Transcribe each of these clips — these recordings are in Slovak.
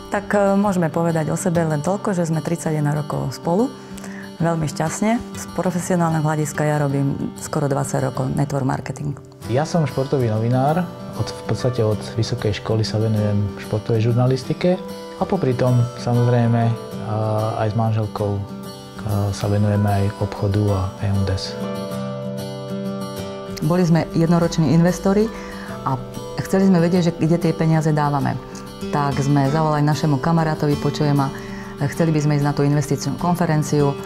Tak môžeme povedať o sebe len toľko, že sme 31 rokov spolu. Veľmi šťastne. Z profesionálneho hľadiska ja robím skoro 20 rokov network marketing. Ja som športový novinár. V podstate od vysokej školy sa venujem športovej žurnalistike. A popri tom, samozrejme, aj s manželkou sa venujeme aj obchodu a E&S. Boli sme jednoroční investori a chceli sme vedieť, že kde tie peniaze dávame. Tak sme zavolali našemu kamarátovi, počujem a chceli by sme ísť na tú investičnú konferenciu.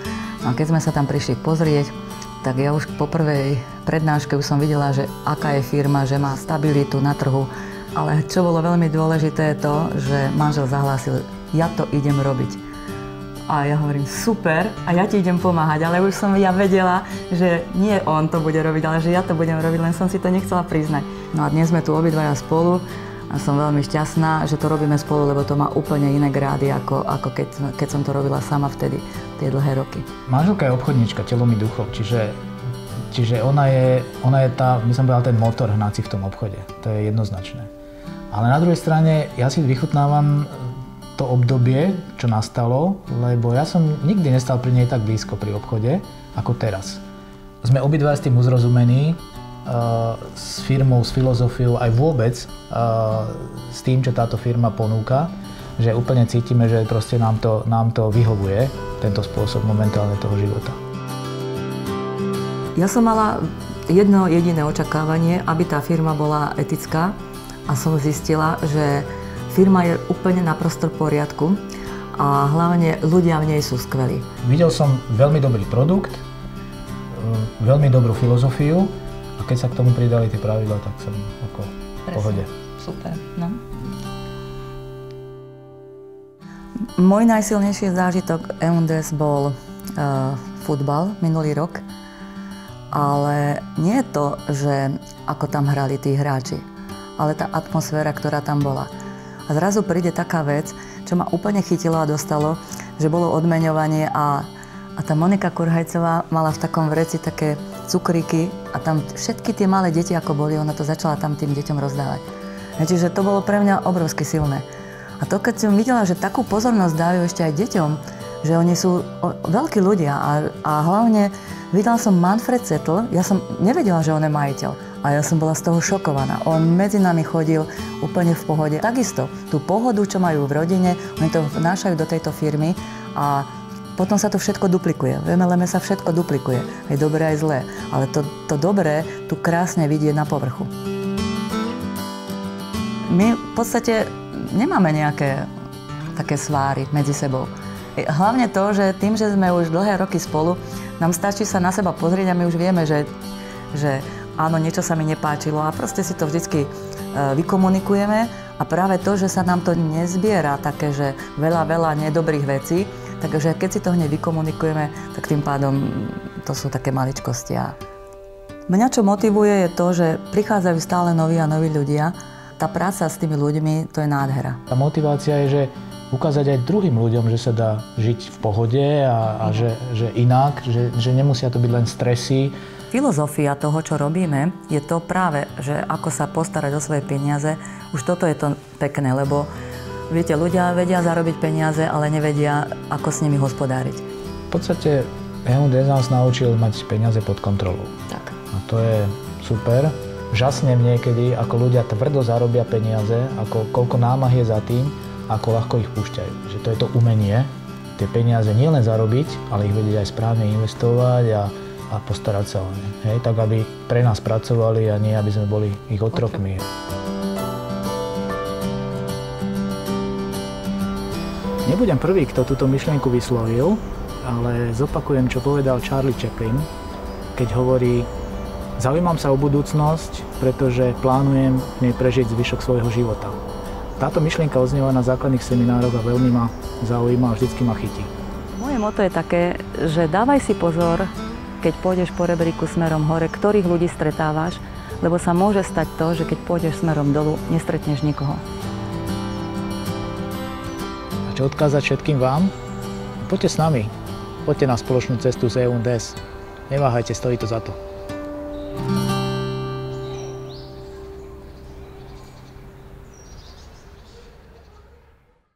A keď sme sa tam prišli pozrieť, tak ja už po prvej prednáške už som videla, že aká je firma, že má stabilitu na trhu. Ale čo bolo veľmi dôležité je to, že manžel zahlásil, ja to idem robiť. A ja hovorím, super, a ja ti idem pomáhať, ale už som ja vedela, že nie on to bude robiť, ale že ja to budem robiť, len som si to nechcela priznať. No a dnes sme tu obidvaja spolu a som veľmi šťastná, že to robíme spolu, lebo to má úplne iné grády, ako keď som to robila sama vtedy, tie dlhé roky. Manželka je obchodníčka telom i duchom, čiže ona je tá, my som povedal, ten motor hnací v tom obchode, to je jednoznačné. Ale na druhej strane ja si vychutnávam to obdobie, čo nastalo, lebo ja som nikdy nestal pri nej tak blízko pri obchode, ako teraz. Sme obidva s tým uzrozumení, s firmou, s filozofiou, aj vôbec s tým, čo táto firma ponúka, že úplne cítime, že proste nám to vyhovuje, tento spôsob momentálne toho života. Ja som mala jedno jediné očakávanie, aby tá firma bola etická a som zistila, že firma je úplne naprosto v poriadku a hlavne ľudia v nej sú skvelí. Videl som veľmi dobrý produkt, veľmi dobrú filozofiu a keď sa k tomu pridali tie pravidlá, tak som ako v pohode. Super, no. Môj najsilnejší zážitok E&S bol futbal minulý rok, ale nie je to, že ako tam hrali tí hráči, ale tá atmosféra, ktorá tam bola. A zrazu príde taká vec, čo ma úplne chytilo a dostalo, že bolo odmeňovanie a tá Monika Kurhajcová mala v takom vreci také cukríky a tam všetky tie malé deti, ako boli, ona to začala tam tým deťom rozdávať. Čiže to bolo pre mňa obrovsky silné. A to, keď som videla, že takú pozornosť dávajú ešte aj deťom, že oni sú veľkí ľudia a hlavne videla som Manfred Zettel, ja som nevedela, že on je majiteľ. A ja som bola z toho šokovaná. On medzi nami chodil úplne v pohode. Takisto, tú pohodu, čo majú v rodine, oni to vnášajú do tejto firmy a potom sa to všetko duplikuje. V MLM sa všetko duplikuje. Aj dobré, aj zlé. Ale to dobré tu krásne vidieť na povrchu. My v podstate nemáme nejaké také sváry medzi sebou. Hlavne to, že tým, že sme už dlhé roky spolu, nám stačí sa na seba pozrieť a my už vieme, že áno, niečo sa mi nepáčilo a proste si to vždycky vykomunikujeme a práve to, že sa nám to nezbiera také, že veľa nedobrých vecí, takže keď si to hneď vykomunikujeme, tak tým pádom to sú také maličkosti. Mňa čo motivuje je to, že prichádzajú stále noví a noví ľudia. Tá práca s tými ľuďmi, to je nádhera. Tá motivácia je, že ukázať aj druhým ľuďom, že sa dá žiť v pohode a že inak, že nemusia to byť len stresy. Filozofia toho, čo robíme, je to práve, že ako sa postarať o svoje peniaze. Už toto je to pekné, lebo viete, ľudia vedia zarobiť peniaze, ale nevedia, ako s nimi hospodáriť. V podstate E&S nás naučil mať peniaze pod kontrolou. Tak. A to je super. Žasnem niekedy, ako ľudia tvrdo zarobia peniaze, koľko námah je za tým, ako ľahko ich púšťajú. Že to je to umenie, tie peniaze nielen zarobiť, ale ich vedieť aj správne investovať a postarať sa o ne. Hej, tak aby pre nás pracovali a nie, aby sme boli ich otrokmi. Nebudem prvý, kto túto myšlienku vyslovil, ale zopakujem, čo povedal Charlie Chaplin, keď hovorí: zaujímam sa o budúcnosť, pretože plánujem v nej prežiť zvyšok svojho života. Táto myšlienka odznieva na základných seminároch a veľmi ma zaujíma a vždycky ma chytí. Moje motto je také, že dávaj si pozor, keď pôjdeš po rebríku smerom hore, ktorých ľudí stretávaš, lebo sa môže stať to, že keď pôjdeš smerom dolu, nestretneš nikoho. A čo odkázať všetkým vám? Poďte s nami. Poďte na spoločnú cestu z E&S. Neváhajte, stojí to za to.